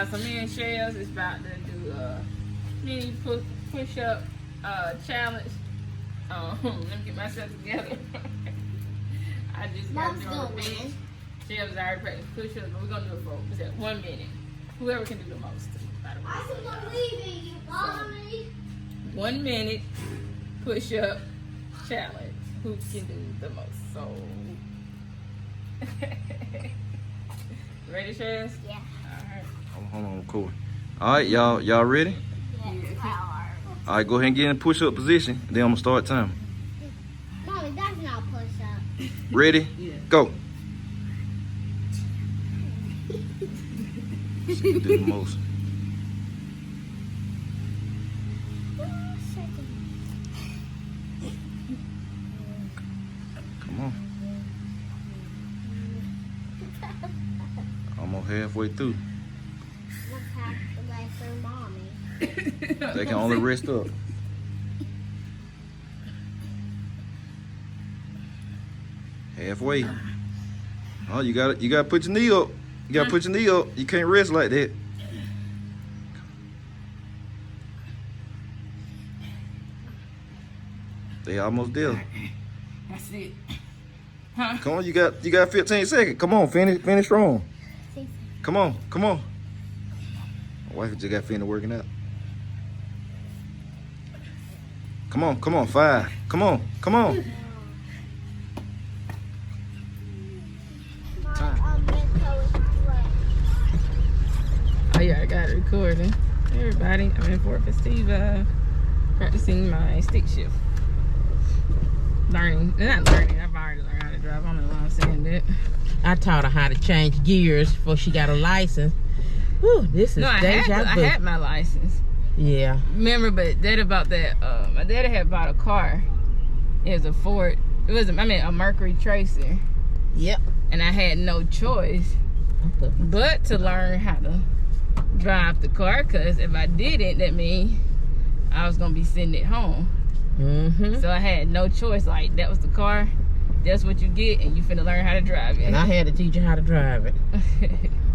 y'all, so me and Shells is about to do a mini push-up challenge. Let me get myself together. I just got to do on the bench. Shells already practiced push-ups, but we're going to do it for 1 minute. Whoever can do the most, by the way. I still believe in you, Mommy. 1 minute push-up challenge. Who can do the most? So, ready, Shells? Yeah. All right. Hold on, cool. All right, y'all ready? Yeah. All right, go ahead and get in push-up position. Then I'm gonna start time. Mommy, that's not push-up. Ready? Yeah. Go. She can do the most. Come on. Almost halfway through. Let's have to wait for Mommy. They can only rest up. Halfway. Oh, you gotta put your knee up. You gotta put your knee up. You can't rest like that. They almost there. That's it. Come on, you got 15 seconds. Come on, finish strong. Come on. My wife just got finished working out. Come on, 5. Come on. Oh yeah, I got it recording. Hey everybody, I'm in Ford Festiva, practicing my stick shift. Not learning, I've already learned how to drive. I don't know why I'm saying that. I taught her how to change gears before she got a license. Whew, this is deja vu. I had my license. Yeah. Remember, but that about that, my daddy had bought a car. It was a Ford, a Mercury Tracer. Yep. And I had no choice but to learn how to drive the car, because if I didn't, that means I was gonna be sitting at home. So I had no choice. Like, that was the car, that's what you get, and you finna learn how to drive it. And I had to teach her how to drive it.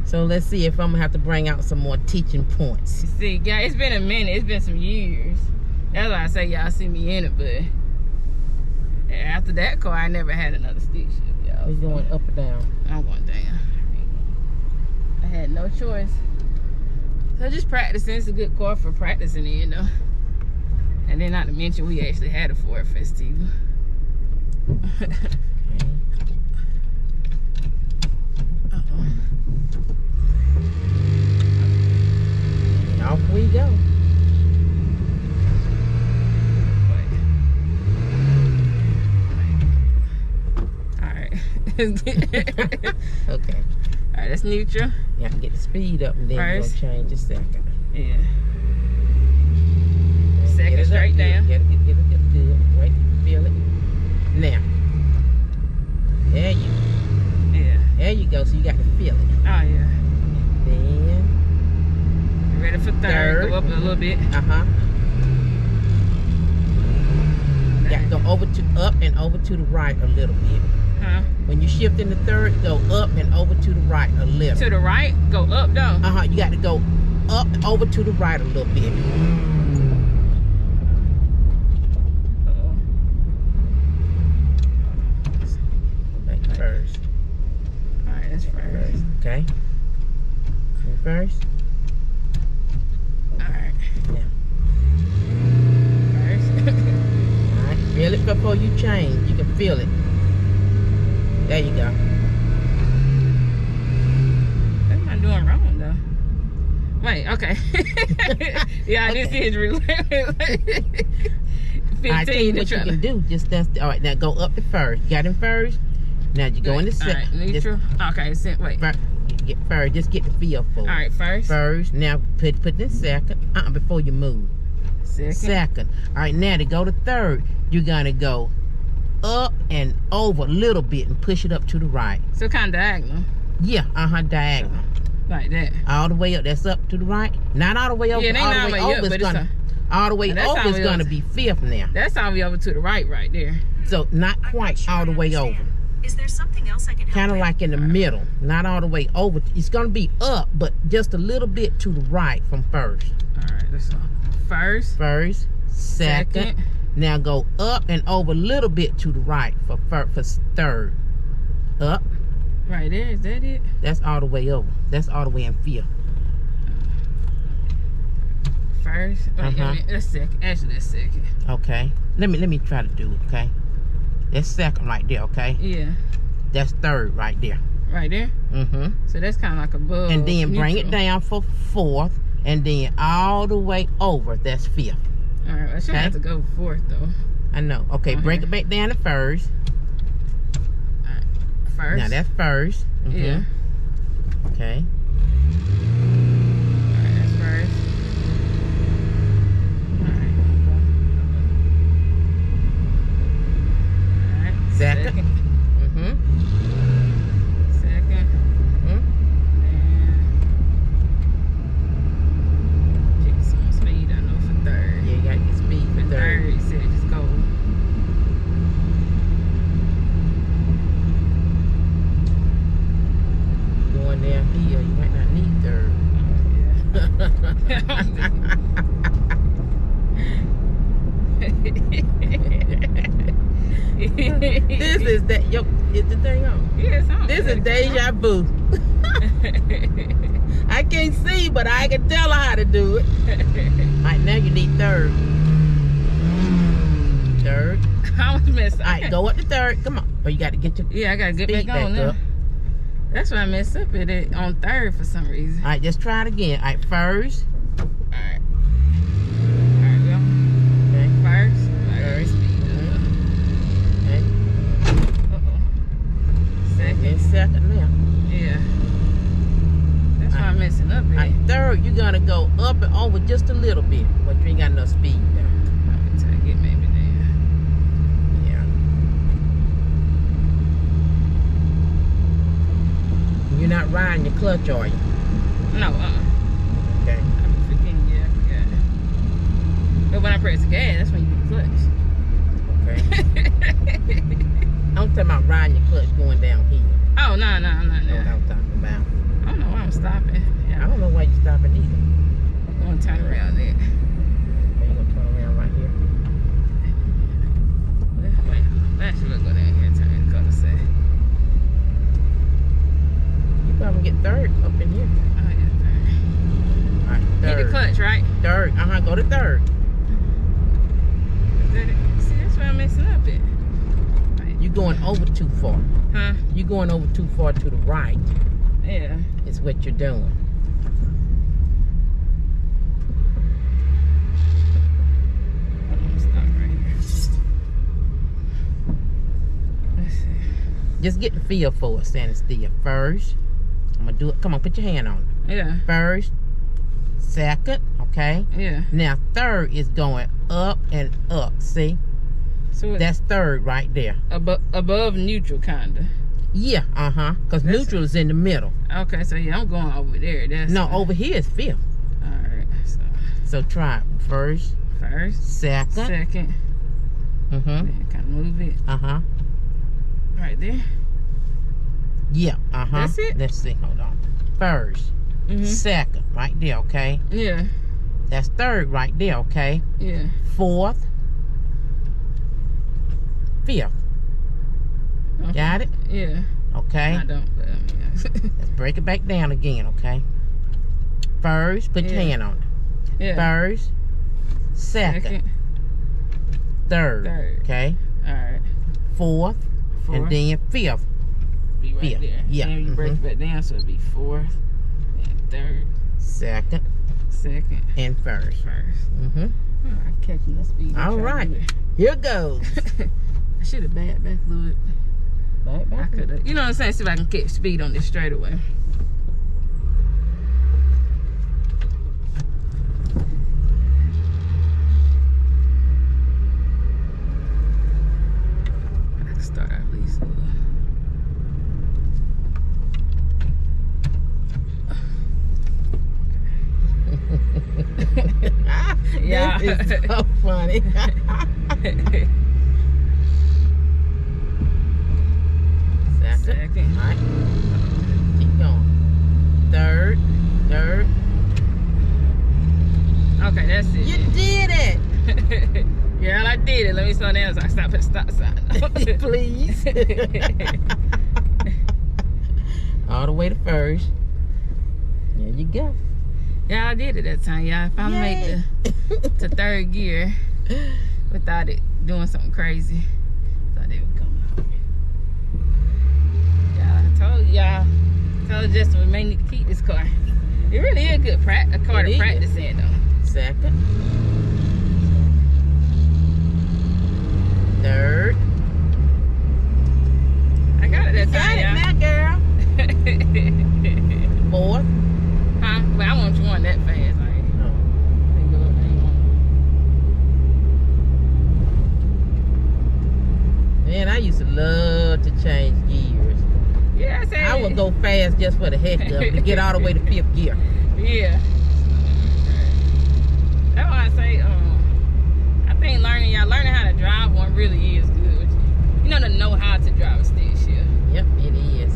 So let's see if I'm gonna have to bring out some more teaching points. See, guys, it's been a minute. It's been some years. That's why I say y'all see me in it, but after that car, I never had another stick shift, y'all. We're going up or down? I'm going down. I had no choice. So just practicing. It's a good car for practicing in, though. And then not to mention, we actually had a Ford Festiva. Off we go. Alright. Okay. Alright, that's neutral. You have to get the speed up and then you're going to change a second. Yeah. Second straight down. Get it good. Wait, feel it. Now. There you go. Yeah. There you go. So you got to feel it. Oh, yeah. Then. Ready for third. Go up a little bit. Got to go up and over to the right a little bit. When you shift in the third, go up and over to the right a little. To the right? Go up though? You got to go up and over to the right a little bit. First. Alright, that's first. Okay. First. Alright. Yeah. First. Alright. Feel it before you change. You can feel it. There you go. What am I doing wrong though? Wait, okay. Yeah, okay. This is relentless. 15 I tell you what you can do. Alright, now go up to first. You got him first. Now you go in the second. Alright, neutral. Okay, wait. Get first. Just get the feel for it. Alright, first. First. Now put this second. Before you move. Second. Alright, now to go to third, you're gonna go up and over a little bit and push it up to the right. So kind of diagonal. Yeah, diagonal. Like that. All the way up. That's up to the right. Not all the way over. Yeah, all the way over is gonna. All the way over is gonna be fifth now. That's all the way over to the right there. So not quite all the way over. Is there something else I can help Kind of with? like in the middle, not all the way over. It's gonna be up, but just a little bit to the right from first. All right, let's go. First, second. Now go up and over a little bit to the right for third. Up. Right there, is that it? That's all the way over. That's all the way in fifth. First. Wait, that's second. Actually, that's second. Okay. Let me try to do it. Okay. That's second right there. Okay. Yeah. That's third right there. Right there. So that's kind of like above. And then bring neutral. it down for fourth, and then all the way over. That's fifth. All right. I should have to go fourth though. I know. Okay. Break it back down to first. All right. First. Now that's first. Yeah. Okay. All right. That's first. Second. Second. Mm-hmm. And pick some speed, I know, for third. Yeah, you gotta get speed for third. Third, he said just go. Going down here, you might not need third. This is that. Yo, is the thing on? Yeah, it's on. This is deja vu. I can't see, but I can tell her how to do it. Right now, you need third. Third. I was messed up. All right, go up to third. Come on. Oh, you got to get your Yeah, I gotta get speed back on back now. up. That's why I messed up at it on third for some reason. All right, just try it again. All right, first. Alright. Alright, go. Okay. First. First. Speed Okay. up. Second. And second now. Yeah. That's why I'm messing up All at right, third, you're going to go up and over just a little bit, but you ain't got enough speed there. I'm gonna try to get maybe there. Yeah. You're not riding your clutch, are you? No, Okay. I be forgetting, yeah, I forgot. But when I press the gas, that's when you Okay. get I'm talking about riding your clutch going down here. Oh, no, I'm not That's what there. I'm talking about. I don't know why I'm stopping. I Yeah, don't know why you're stopping either. I'm gonna turn around there. Okay, you're going to turn around right here. Wait, actually, we'll go down here and turn the color set. You probably get third up in here. Oh, yeah, All right, third. Hit the third. clutch, right? Third. Go to third. See, that's where I'm messing up at. Right. You're going over too far. Huh? You're going over too far to the right. Yeah. Is what you're doing. I'm gonna stop right here. Let's see. Just get the feel for it, standing still. First, I'm gonna do it. Come on, put your hand on it. Yeah. First, second, okay? Yeah. Now third is going up and up. See? So it's That's third right there. above neutral, kinda. Yeah, because That's- neutral is in the middle. Okay, so yeah, I'm going over there. That's No, over here is fifth. All right. So So try it. First, first, second. second, then kind of move it right there. Yeah, That's it? Let's see, hold on. First, second, right there, okay? Yeah. That's third right there, okay? Yeah. Fourth, fifth. Okay. Got it? Yeah. Okay. I don't. But I mean, Let's break it back down again, okay? First, put your Yeah. hand on it. yeah. First, second, third, okay? All right. Fourth, and then fifth. Be right fifth. there. Yeah. Then you break it back down, so it'd be fourth, then third, Second, second, and first. first. Mm-hmm. Oh, I'm catching the speed. All right. Here goes. I should have back fluid. Back, I back. could have. You know what I'm saying? See if I can catch speed on this straightaway. I can start at least. Yeah. This is so funny. Alright. Keep going. Third. Okay, that's it. You did it! Yeah, I did it. Let me slow down so I stop at the stop sign. Please. All the way to first. There you go. Yeah, I did it that time, y'all. I finally made it to third gear without it doing something crazy. Thought it would come out. Yeah, I told y'all. Told Justin we may need to keep this car. It really is a good car to practice in, though. Second. Third. I got it that time, y'all. Got it now, girl. Fourth. Huh? But I want you on that fast. I ain't Man, I used to love to change gears. Yeah, I would go fast just for the heck of it to get all the way to fifth gear. Yeah. That's why I say, I think learning how to drive one really is good. You know how to drive a stick shift. Yep, it is.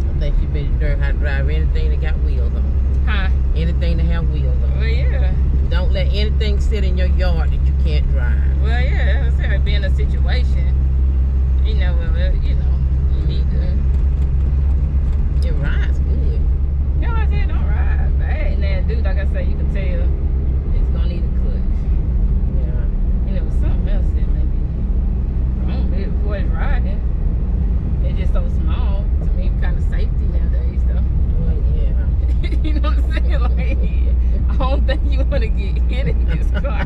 I think you better learn how to drive anything that got wheels on. Huh? Anything that have wheels on. Well, yeah. Don't let anything sit in your yard that you can't drive. Well, yeah, that's how it be in a situation. You need to. It rides good. You know what I said? Don't ride bad. Now, dude, like I said, you can tell it's gonna need a clutch. Yeah. Something else that maybe wrong with it before it's riding. It's just so small. To me, kind of safety nowadays, though. Well, yeah. You know what I'm saying? Like, I don't think you want to get hit in this car.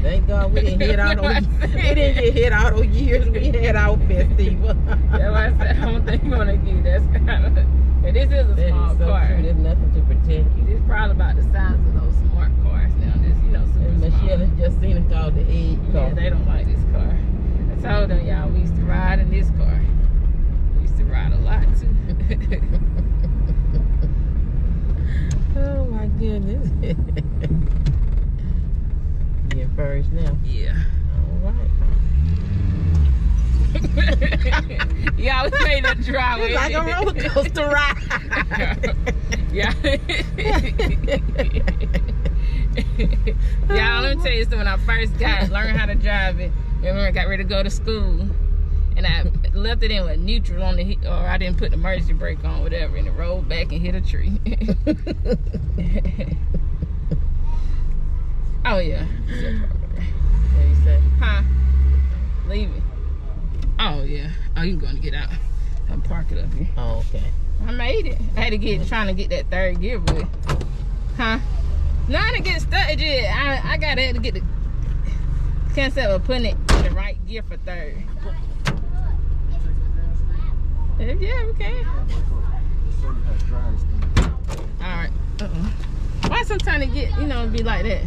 Thank God we didn't hit all those. We didn't get hit all those years we had our Festiva. That's why I said I don't think you want to get that's kind of. And this is a small car. True. There's nothing to protect you. It's probably about the size of those smart cars now. This, super And Michelle small. has just seen it called the egg car. Yeah, they don't like this car. I told them, y'all, we used to ride in this car. We used to ride a lot too. Oh my goodness. You're first now. Yeah. All right. Yeah, we made a drive. It's like a roller coaster ride. Yeah. Y'all, let me tell you something. When I first learned how to drive it, remember I got ready to go to school, and I left it in with neutral on the, or I didn't put the emergency brake on, whatever, and it rolled back and hit a tree. Oh yeah. What you say? Huh? Leave it. Oh yeah. Oh, you going to get out? I'll park it up here. Oh, okay. I made it. I had to trying to get that third gear, but huh? No, I didn't get stuck. I got to get the concept of putting it in the right gear for third. Yeah, we can. All right. Why sometimes it get, be like that?